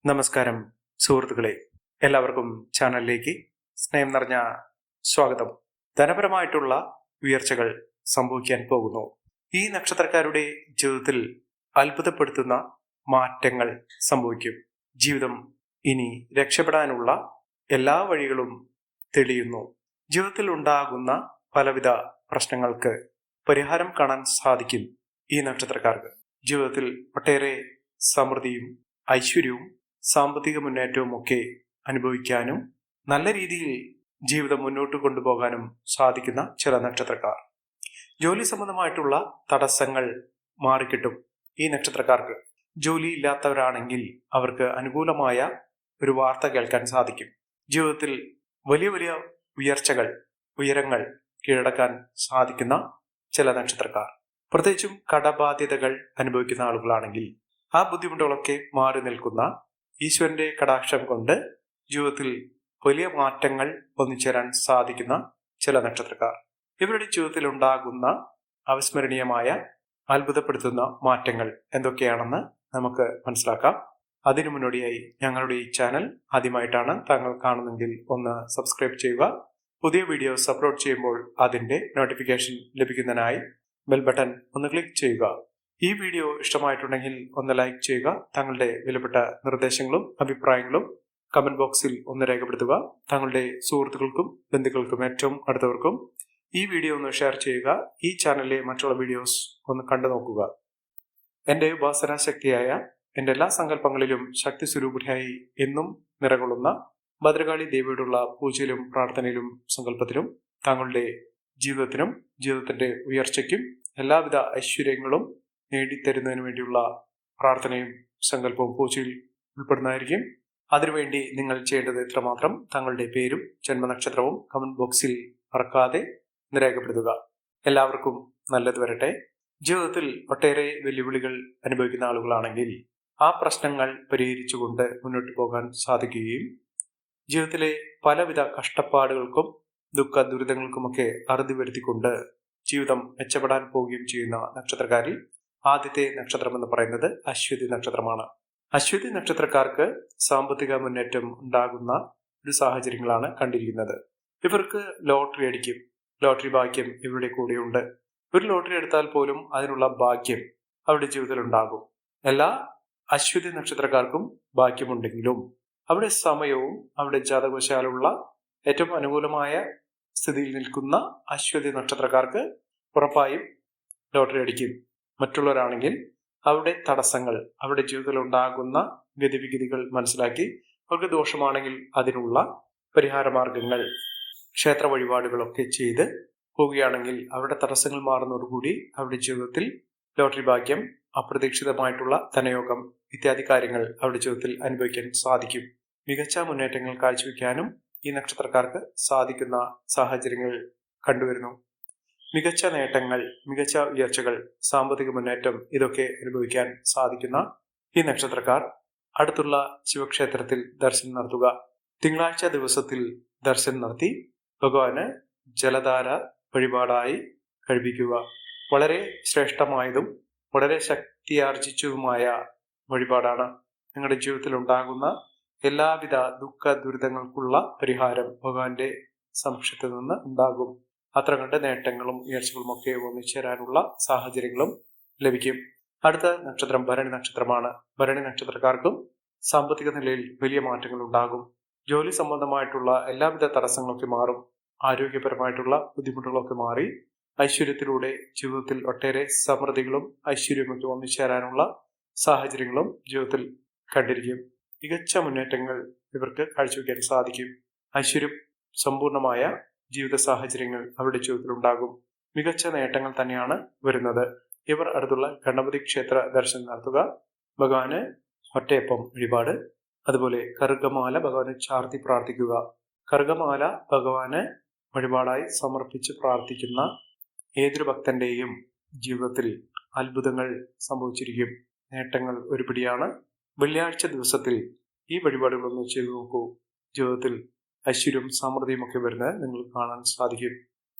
നമസ്കാരം സുഹൃത്തുക്കളെ, എല്ലാവർക്കും ചാനലിലേക്ക് സ്നേഹം നിറഞ്ഞ സ്വാഗതം. ധനപരമായിട്ടുള്ള ഉയർച്ചകൾ സംഭവിക്കാൻ പോകുന്നു. ഈ നക്ഷത്രക്കാരുടെ ജീവിതത്തിൽ അത്ഭുതപ്പെടുത്തുന്ന മാറ്റങ്ങൾ സംഭവിക്കും. ജീവിതം ഇനി രക്ഷപ്പെടാനുള്ള എല്ലാ വഴികളും തെളിയുന്നു. ജീവിതത്തിൽ ഉണ്ടാകുന്ന പലവിധ പ്രശ്നങ്ങൾക്ക് പരിഹാരം കാണാൻ സാധിക്കും. ഈ നക്ഷത്രക്കാർക്ക് ജീവിതത്തിൽ ഒട്ടേറെ സമൃദ്ധിയും ഐശ്വര്യവും സാമ്പത്തിക മുന്നേറ്റവും ഒക്കെ അനുഭവിക്കാനും നല്ല രീതിയിൽ ജീവിതം മുന്നോട്ട് കൊണ്ടുപോകാനും സാധിക്കുന്ന ചില നക്ഷത്രക്കാർ. ജോലി സംബന്ധമായിട്ടുള്ള തടസ്സങ്ങൾ മാറിക്കിട്ടും. ഈ നക്ഷത്രക്കാർക്ക് ജോലി ഇല്ലാത്തവരാണെങ്കിൽ അവർക്ക് അനുകൂലമായ ഒരു വാർത്ത കേൾക്കാൻ സാധിക്കും. ജീവിതത്തിൽ വലിയ വലിയ ഉയരങ്ങൾ കീഴടക്കാൻ സാധിക്കുന്ന ചില നക്ഷത്രക്കാർ, പ്രത്യേകിച്ചും കടബാധ്യതകൾ അനുഭവിക്കുന്ന ആളുകളാണെങ്കിൽ ആ ബുദ്ധിമുട്ടുകളൊക്കെ മാറി നിൽക്കുന്ന ഈശ്വരന്റെ കടാക്ഷം കൊണ്ട് ജീവിതത്തിൽ വലിയ മാറ്റങ്ങൾ ഒന്നിച്ചേരാൻ സാധിക്കുന്ന ചില നക്ഷത്രക്കാർ. ഇവരുടെ ജീവിതത്തിൽ ഉണ്ടാകുന്ന അവിസ്മരണീയമായ അത്ഭുതപ്പെടുത്തുന്ന മാറ്റങ്ങൾ എന്തൊക്കെയാണെന്ന് നമുക്ക് മനസ്സിലാക്കാം. അതിനു മുന്നോടിയായി ഞങ്ങളുടെ ഈ ചാനൽ ആദ്യമായിട്ടാണ് താങ്കൾ കാണുന്നെങ്കിൽ ഒന്ന് സബ്സ്ക്രൈബ് ചെയ്യുക. പുതിയ വീഡിയോസ് അപ്ലോഡ് ചെയ്യുമ്പോൾ അതിന്റെ നോട്ടിഫിക്കേഷൻ ലഭിക്കുന്നതിനായി ബെൽ ബട്ടൺ ഒന്ന് ക്ലിക്ക് ചെയ്യുക. ഈ വീഡിയോ ഇഷ്ടമായിട്ടുണ്ടെങ്കിൽ ഒന്ന് ലൈക്ക് ചെയ്യുക. താങ്കളുടെ വിലപ്പെട്ട നിർദ്ദേശങ്ങളും അഭിപ്രായങ്ങളും കമന്റ് ബോക്സിൽ ഒന്ന് രേഖപ്പെടുത്തുക. താങ്കളുടെ സുഹൃത്തുക്കൾക്കും ബന്ധുക്കൾക്കും ഏറ്റവും അടുത്തവർക്കും ഈ വീഡിയോ ഒന്ന് ഷെയർ ചെയ്യുക. ഈ ചാനലിലെ മറ്റുള്ള വീഡിയോസ് ഒന്ന് കണ്ടു നോക്കുക. എൻ്റെ ഉപാസനാ ശക്തിയായ എൻ്റെ എല്ലാ സങ്കല്പങ്ങളിലും ശക്തി സ്വരൂപിണിയായി എന്നും നിറകൊള്ളുന്ന ഭദ്രകാളി ദേവിയോടുള്ള പൂജയിലും പ്രാർത്ഥനയിലും സങ്കല്പത്തിലും താങ്കളുടെ ജീവിതത്തിനും ജീവിതത്തിന്റെ ഉയർച്ചയ്ക്കും എല്ലാവിധ ഐശ്വര്യങ്ങളും നേടിത്തരുന്നതിന് വേണ്ടിയുള്ള പ്രാർത്ഥനയും സങ്കല്പവും പൂജയിൽ ഉൾപ്പെടുന്നതായിരിക്കും. അതിനുവേണ്ടി നിങ്ങൾ ചെയ്യേണ്ടത് ഇത്രമാത്രം: താങ്കളുടെ പേരും ജന്മനക്ഷത്രവും കമന്റ് ബോക്സിൽ മറക്കാതെ രേഖപ്പെടുത്തുക. എല്ലാവർക്കും നല്ലത് വരട്ടെ. ജീവിതത്തിൽ ഒട്ടേറെ വെല്ലുവിളികൾ അനുഭവിക്കുന്ന ആളുകളാണെങ്കിൽ ആ പ്രശ്നങ്ങൾ പരിഹരിച്ചുകൊണ്ട് മുന്നോട്ട് പോകാൻ സാധിക്കുകയും ജീവിതത്തിലെ പലവിധ കഷ്ടപ്പാടുകൾക്കും ദുഃഖ ദുരിതങ്ങൾക്കുമൊക്കെ അറുതി വരുത്തിക്കൊണ്ട് ജീവിതം മെച്ചപ്പെടാൻ പോവുകയും ചെയ്യുന്ന നക്ഷത്രക്കാരിൽ ആദ്യത്തെ നക്ഷത്രം എന്ന് പറയുന്നത് അശ്വതി നക്ഷത്രമാണ്. അശ്വതി നക്ഷത്രക്കാർക്ക് സാമ്പത്തിക മുന്നേറ്റം ഉണ്ടാകുന്ന ഒരു സാഹചര്യങ്ങളാണ് കണ്ടിരിക്കുന്നത്. ഇവർക്ക് ലോട്ടറി അടിക്കും. ലോട്ടറി ഭാഗ്യം ഇവരുടെ കൂടെയുണ്ട്. ഒരു ലോട്ടറി എടുത്താൽ പോലും അതിനുള്ള ഭാഗ്യം അവരുടെ ജീവിതത്തിൽ ഉണ്ടാകും. എല്ലാ അശ്വതി നക്ഷത്രക്കാർക്കും ഭാഗ്യമുണ്ടെങ്കിലും അവിടെ സമയവും അവിടെ ജാതകവശാലുള്ള ഏറ്റവും അനുകൂലമായ സ്ഥിതിയിൽ നിൽക്കുന്ന അശ്വതി നക്ഷത്രക്കാർക്ക് ഉറപ്പായും ലോട്ടറി അടിക്കും. മറ്റുള്ളവരാണെങ്കിൽ അവരുടെ തടസ്സങ്ങൾ, അവരുടെ ജീവിതത്തിൽ ഉണ്ടാകുന്ന ഗതിവിഗതികൾ മനസ്സിലാക്കി അവർക്ക് ദോഷമാണെങ്കിൽ അതിനുള്ള പരിഹാര മാർഗങ്ങൾ, ക്ഷേത്ര വഴിപാടുകളൊക്കെ ചെയ്ത് പോവുകയാണെങ്കിൽ അവരുടെ തടസ്സങ്ങൾ മാറുന്നതോടുകൂടി അവരുടെ ജീവിതത്തിൽ ലോട്ടറി ഭാഗ്യം, അപ്രതീക്ഷിതമായിട്ടുള്ള ധനയോഗം ഇത്യാദി കാര്യങ്ങൾ അവരുടെ ജീവിതത്തിൽ അനുഭവിക്കാൻ സാധിക്കും. മികച്ച മുന്നേറ്റങ്ങൾ കാഴ്ചവെക്കാനും ഈ നക്ഷത്രക്കാർക്ക് സാധിക്കുന്ന സാഹചര്യങ്ങൾ കണ്ടുവരുന്നു. മികച്ച നേട്ടങ്ങൾ, മികച്ച ഉയർച്ചകൾ, സാമ്പത്തിക മുന്നേറ്റം ഇതൊക്കെ അനുഭവിക്കാൻ സാധിക്കുന്ന ഈ നക്ഷത്രക്കാർ അടുത്തുള്ള ശിവക്ഷേത്രത്തിൽ ദർശനം നടത്തുക. തിങ്കളാഴ്ച ദിവസത്തിൽ ദർശനം നടത്തി ഭഗവാന് ജലധാര വഴിപാടായി കഴിപ്പിക്കുക. വളരെ ശ്രേഷ്ഠമായതും വളരെ ശക്തിയാർജിച്ചതുമായ വഴിപാടാണ്. നിങ്ങളുടെ ജീവിതത്തിൽ ഉണ്ടാകുന്ന എല്ലാവിധ ദുഃഖ ദുരിതങ്ങൾക്കുള്ള പരിഹാരം ഭഗവാന്റെ സമക്ഷത്തിൽ നിന്ന് ഉണ്ടാകും. അത്ര കണ്ട് നേട്ടങ്ങളും ഉയർച്ചകളും ഒക്കെ ഒന്നിച്ചേരാനുള്ള സാഹചര്യങ്ങളും ലഭിക്കും. അടുത്ത നക്ഷത്രം ഭരണി നക്ഷത്രമാണ്. ഭരണി നക്ഷത്രക്കാർക്കും സാമ്പത്തിക നിലയിൽ വലിയ മാറ്റങ്ങൾ ഉണ്ടാകും. ജോലി സംബന്ധമായിട്ടുള്ള എല്ലാവിധ തടസ്സങ്ങളൊക്കെ മാറും. ആരോഗ്യപരമായിട്ടുള്ള ബുദ്ധിമുട്ടുകളൊക്കെ മാറി ഐശ്വര്യത്തിലൂടെ ജീവിതത്തിൽ ഒട്ടേറെ സമൃദ്ധികളും ഐശ്വര്യമൊക്കെ ഒന്നിച്ചേരാനുള്ള സാഹചര്യങ്ങളും ജീവിതത്തിൽ കണ്ടിരിക്കും. മികച്ച മുന്നേറ്റങ്ങൾ ഇവർക്ക് കാഴ്ചവെക്കാൻ സാധിക്കും. ഐശ്വര്യം സമ്പൂർണമായ ജീവിത സാഹചര്യങ്ങൾ അവരുടെ ജീവിതത്തിൽ ഉണ്ടാകും. മികച്ച നേട്ടങ്ങൾ തന്നെയാണ് വരുന്നത്. ഇവർ അടുത്തുള്ള ഗണപതി ക്ഷേത്ര ദർശനം നടത്തുക. ഭഗവാന് ഒറ്റയപ്പം വഴിപാട്, അതുപോലെ കറുകമാല ഭഗവാന് ചാർത്തി പ്രാർത്ഥിക്കുക. കറുകമാല ഭഗവാന് വഴിപാടായി സമർപ്പിച്ച് പ്രാർത്ഥിക്കുന്ന ഏതൊരു ഭക്തന്റെയും ജീവിതത്തിൽ അത്ഭുതങ്ങൾ സംഭവിച്ചിരിക്കും. നേട്ടങ്ങൾ ഒരുപിടിയാണ്. വെള്ളിയാഴ്ച ദിവസത്തിൽ ഈ വഴിപാടുകളൊന്ന് ചെയ്തു നോക്കൂ. ജീവിതത്തിൽ ഐശ്വര്യവും സമൃദ്ധിയും ഒക്കെ വരുന്നത് നിങ്ങൾക്ക് കാണാൻ സാധിക്കും.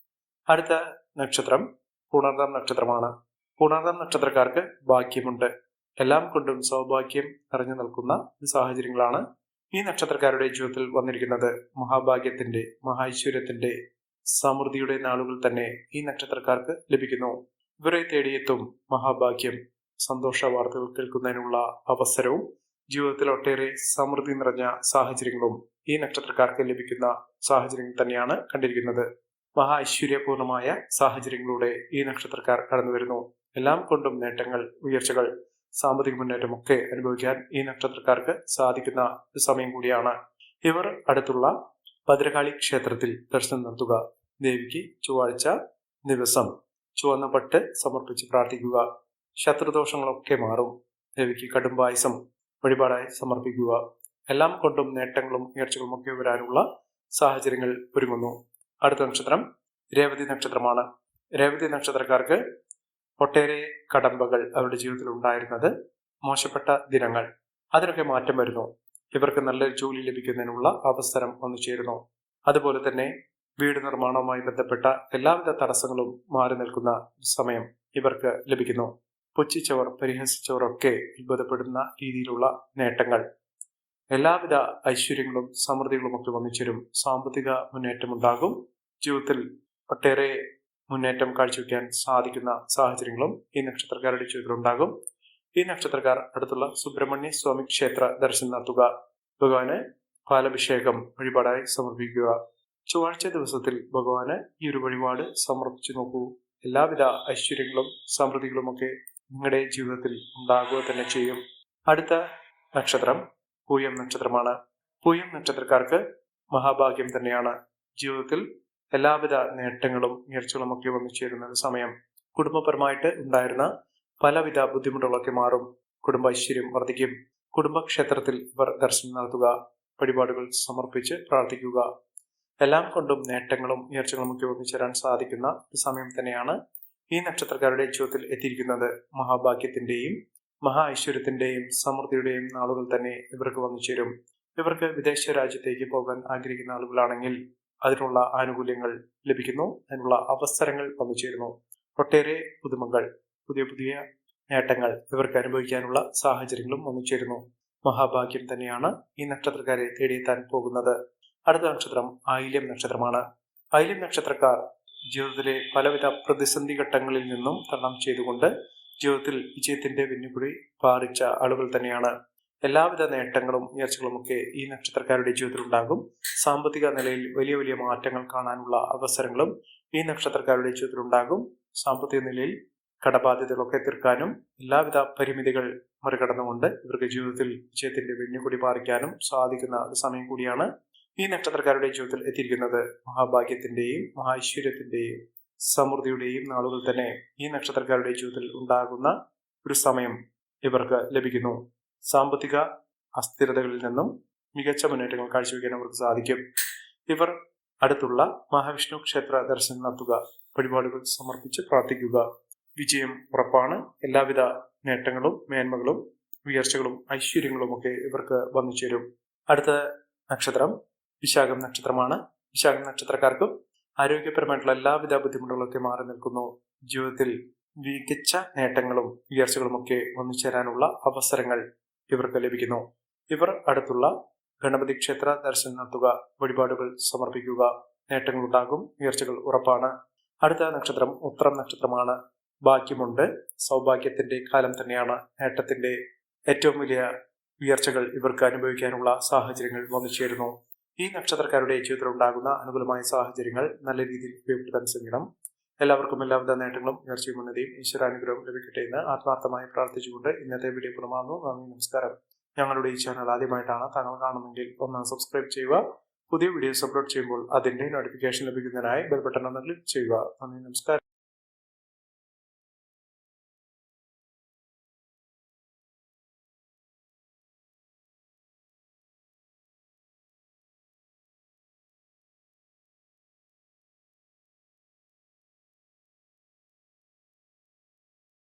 അടുത്ത നക്ഷത്രം പൂണാർദം നക്ഷത്രമാണ്. പൂണാർദം നക്ഷത്രക്കാർക്ക് ഭാഗ്യമുണ്ട്. എല്ലാം കൊണ്ടും സൗഭാഗ്യം നിറഞ്ഞു നിൽക്കുന്ന സാഹചര്യങ്ങളാണ് ഈ നക്ഷത്രക്കാരുടെ ജീവിതത്തിൽ വന്നിരിക്കുന്നത്. മഹാഭാഗ്യത്തിന്റെ, മഹാഐശ്വര്യത്തിന്റെ, സമൃദ്ധിയുടെ നാളുകൾ തന്നെ ഈ നക്ഷത്രക്കാർക്ക് ലഭിക്കുന്നു. ഇവരെ തേടിയെത്തും മഹാഭാഗ്യം. സന്തോഷ വാർത്തകൾ കേൾക്കുന്നതിനുള്ള അവസരവും ജീവിതത്തിൽ ഒട്ടേറെ സമൃദ്ധി നിറഞ്ഞ സാഹചര്യങ്ങളും ഈ നക്ഷത്രക്കാർക്ക് ലഭിക്കുന്ന സാഹചര്യങ്ങൾ തന്നെയാണ് കണ്ടിരിക്കുന്നത്. മഹാ ഐശ്വര്യപൂർണമായ സാഹചര്യങ്ങളിലൂടെ ഈ നക്ഷത്രക്കാർ കടന്നു വരുന്നു. എല്ലാം കൊണ്ടും നേട്ടങ്ങൾ, ഉയർച്ചകൾ, സാമ്പത്തിക മുന്നേറ്റമൊക്കെ അനുഭവിക്കാൻ ഈ നക്ഷത്രക്കാർക്ക് സാധിക്കുന്ന ഒരു സമയം കൂടിയാണ്. ഇവർ അടുത്തുള്ള ഭദ്രകാളി ക്ഷേത്രത്തിൽ ദർശനം നടത്തുക. ദേവിക്ക് ചൊവ്വാഴ്ച ദിവസം ചുവന്ന പട്ട് സമർപ്പിച്ച് പ്രാർത്ഥിക്കുക. ശത്രുദോഷങ്ങളൊക്കെ മാറും. ദേവിക്ക് കടും പായസം വഴിപാടായി സമർപ്പിക്കുക. എല്ലാം കൊണ്ടും നേട്ടങ്ങളും ഉയർച്ചകളും ഒക്കെ വരാനുള്ള സാഹചര്യങ്ങൾ ഒരുങ്ങുന്നു. അടുത്ത നക്ഷത്രം രേവതി നക്ഷത്രമാണ്. രേവതി നക്ഷത്രക്കാർക്ക് ഒട്ടേറെ കടമ്പകൾ അവരുടെ ജീവിതത്തിൽ ഉണ്ടായിരുന്നത്, മോശപ്പെട്ട ദിനങ്ങൾ, അതിനൊക്കെ മാറ്റം വരുന്നു. ഇവർക്ക് നല്ലൊരു ജോലി ലഭിക്കുന്നതിനുള്ള അവസരം വന്നു ചേരുന്നു. അതുപോലെ തന്നെ വീട് നിർമ്മാണവുമായി ബന്ധപ്പെട്ട എല്ലാവിധ തടസ്സങ്ങളും മാറി നിൽക്കുന്ന സമയം ഇവർക്ക് ലഭിക്കുന്നു. പുച്ഛിച്ചവർ, പരിഹസിച്ചവർ ഒക്കെ അത്ഭുതപ്പെടുന്ന രീതിയിലുള്ള നേട്ടങ്ങൾ, എല്ലാവിധ ഐശ്വര്യങ്ങളും സമൃദ്ധികളും ഒക്കെ വന്നിച്ചേരും. സാമ്പത്തിക മുന്നേറ്റമുണ്ടാകും. ജീവിതത്തിൽ ഒട്ടേറെ മുന്നേറ്റം കാഴ്ചവെക്കാൻ സാധിക്കുന്ന സാഹചര്യങ്ങളും ഈ നക്ഷത്രക്കാരുടെ ജീവിതത്തിൽ ഉണ്ടാകും. ഈ നക്ഷത്രക്കാർ അടുത്തുള്ള സുബ്രഹ്മണ്യ സ്വാമി ക്ഷേത്ര ദർശനം നടത്തുക. ഭഗവാന് പാലഭിഷേകം വഴിപാടായി സമർപ്പിക്കുക. ചൊവ്വാഴ്ച ദിവസത്തിൽ ഭഗവാന് ഈ ഒരു വഴിപാട് സമർപ്പിച്ചു നോക്കൂ. എല്ലാവിധ ഐശ്വര്യങ്ങളും സമൃദ്ധികളും ഒക്കെ നിങ്ങളുടെ ജീവിതത്തിൽ ഉണ്ടാകുക തന്നെ ചെയ്യും. അടുത്ത നക്ഷത്രം പൂയം നക്ഷത്രമാണ്. പൂയം നക്ഷത്രക്കാർക്ക് മഹാഭാഗ്യം തന്നെയാണ്. ജീവിതത്തിൽ എല്ലാവിധ നേട്ടങ്ങളും ഉയർച്ചകളും ഒക്കെ വന്നു ചേരുന്ന സമയം. കുടുംബപരമായിട്ട് ഉണ്ടായിരുന്ന പലവിധ ബുദ്ധിമുട്ടുകളൊക്കെ മാറും. കുടുംബ ഐശ്വര്യം വർദ്ധിക്കും. കുടുംബക്ഷേത്രത്തിൽ ഇവർ ദർശനം നടത്തുക. വഴിപാടുകൾ സമർപ്പിച്ച് പ്രാർത്ഥിക്കുക. എല്ലാം കൊണ്ടും നേട്ടങ്ങളും ഉയർച്ചകളും ഒക്കെ ഒന്നിച്ചേരാൻ സാധിക്കുന്ന ഒരു സമയം തന്നെയാണ് ഈ നക്ഷത്രക്കാരുടെ ജീവിതത്തിൽ എത്തിയിരിക്കുന്നത്. മഹാഭാഗ്യത്തിന്റെയും മഹാ ഐശ്വര്യത്തിന്റെയും സമൃദ്ധിയുടെയും നാളുകൾ തന്നെ ഇവർക്ക് വന്നു ചേരും. ഇവർക്ക് വിദേശ രാജ്യത്തേക്ക് പോകാൻ ആഗ്രഹിക്കുന്ന ആളുകളാണെങ്കിൽ അതിനുള്ള ആനുകൂല്യങ്ങൾ ലഭിക്കുന്നു. അതിനുള്ള അവസരങ്ങൾ വന്നു ചേരുന്നു. ഒട്ടേറെ പുതുമകൾ, പുതിയ പുതിയ നേട്ടങ്ങൾ ഇവർക്ക് അനുഭവിക്കാനുള്ള സാഹചര്യങ്ങളും വന്നു ചേരുന്നു. മഹാഭാഗ്യം തന്നെയാണ് ഈ നക്ഷത്രക്കാരെ തേടിയെത്താൻ പോകുന്നത്. അടുത്ത നക്ഷത്രം ആയില്യം നക്ഷത്രമാണ്. ആയില്യം നക്ഷത്രക്കാർ ജീവിതത്തിലെ പലവിധ പ്രതിസന്ധി ഘട്ടങ്ങളിൽ നിന്നും തരണം ചെയ്തുകൊണ്ട് ജീവിതത്തിൽ വിജയത്തിന്റെ വെന്നുകുടി പാറിച്ച ആളുകൾ തന്നെയാണ്. എല്ലാവിധ നേട്ടങ്ങളും ഉയർച്ചകളും ഒക്കെ ഈ നക്ഷത്രക്കാരുടെ ജീവിതത്തിൽ ഉണ്ടാകും. സാമ്പത്തിക നിലയിൽ വലിയ വലിയ മാറ്റങ്ങൾ കാണാനുള്ള അവസരങ്ങളും ഈ നക്ഷത്രക്കാരുടെ ജീവിതത്തിൽ ഉണ്ടാകും. സാമ്പത്തിക നിലയിൽ കടബാധ്യതകളൊക്കെ തീർക്കാനും എല്ലാവിധ പരിമിതികൾ മറികടന്നുകൊണ്ട് ഇവർക്ക് ജീവിതത്തിൽ വിജയത്തിന്റെ വെന്നുകുടി പാറിക്കാനും സാധിക്കുന്ന ഒരു സമയം കൂടിയാണ് ഈ നക്ഷത്രക്കാരുടെ ജീവിതത്തിൽ എത്തിയിരിക്കുന്നത്. മഹാഭാഗ്യത്തിന്റെയും മഹാഐശ്വര്യത്തിന്റെയും സമൃദ്ധിയുടെയും നാളുകൾ തന്നെ ഈ നക്ഷത്രക്കാരുടെ ജീവിതത്തിൽ ഉണ്ടാകുന്ന ഒരു സമയം ഇവർക്ക് ലഭിക്കുന്നു. സാമ്പത്തിക അസ്ഥിരതകളിൽ നിന്നും മികച്ച മുന്നേറ്റങ്ങൾ കാഴ്ചവെക്കാൻ അവർക്ക് സാധിക്കും. ഇവർ അടുത്തുള്ള മഹാവിഷ്ണു ക്ഷേത്ര ദർശനം നടത്തുക. വഴിപാടുകൾ സമർപ്പിച്ച് പ്രാർത്ഥിക്കുക. വിജയം ഉറപ്പാണ്. എല്ലാവിധ നേട്ടങ്ങളും മേന്മകളും ഉയർച്ചകളും ഐശ്വര്യങ്ങളും ഒക്കെ ഇവർക്ക് വന്നു ചേരും. അടുത്ത നക്ഷത്രം വിശാഖം നക്ഷത്രമാണ്. വിശാഖം നക്ഷത്രക്കാർക്കും ആരോഗ്യപരമായിട്ടുള്ള എല്ലാവിധ ബുദ്ധിമുട്ടുകളൊക്കെ മാറി നിൽക്കുന്നു. ജീവിതത്തിൽ മികച്ച നേട്ടങ്ങളും ഉയർച്ചകളും ഒക്കെ വന്നു ചേരാനുള്ള അവസരങ്ങൾ ഇവർക്ക് ലഭിക്കുന്നു. ഇവർ അടുത്തുള്ള ഗണപതി ക്ഷേത്ര ദർശനം നടത്തുക. വഴിപാടുകൾ സമർപ്പിക്കുക. നേട്ടങ്ങൾ ഉണ്ടാകും. ഉയർച്ചകൾ ഉറപ്പാണ്. അടുത്ത നക്ഷത്രം ഉത്രം നക്ഷത്രമാണ്. ഭാഗ്യമുണ്ട്. സൗഭാഗ്യത്തിന്റെ കാലം തന്നെയാണ്. നേട്ടത്തിന്റെ ഏറ്റവും വലിയ ഉയർച്ചകൾ ഇവർക്ക് അനുഭവിക്കാനുള്ള സാഹചര്യങ്ങൾ വന്നു ചേരുന്നു. ഈ നക്ഷത്രക്കാരുടെ ജീവിതത്തിൽ ഉണ്ടാകുന്ന അനുകൂലമായ സാഹചര്യങ്ങൾ നല്ല രീതിയിൽ ഉപയോഗപ്പെടുത്താൻ ശ്രമിക്കണം. എല്ലാവർക്കും എല്ലാവിധ നേട്ടങ്ങളും ഉയർച്ചയും ഉന്നതിയും ഈശ്വരാനുഗ്രഹവും ലഭിക്കട്ടെ എന്ന് ആത്മാർത്ഥമായി പ്രാർത്ഥിച്ചുകൊണ്ട് ഇന്നത്തെ വീഡിയോ പൂർണ്ണമാകുന്നു. നന്ദി, നമസ്കാരം. ഞങ്ങളുടെ ഈ ചാനൽ ആദ്യമായിട്ടാണ് താങ്കൾ കാണുമെങ്കിൽ ഒന്ന് സബ്സ്ക്രൈബ് ചെയ്യുക. പുതിയ വീഡിയോസ് അപ്ലോഡ് ചെയ്യുമ്പോൾ അതിന്റെ നോട്ടിഫിക്കേഷൻ ലഭിക്കുന്നതിനായി ബെൽ ബട്ടൺ ഒന്ന് ക്ലിക്ക് ചെയ്യുക. നന്ദി, നമസ്കാരം.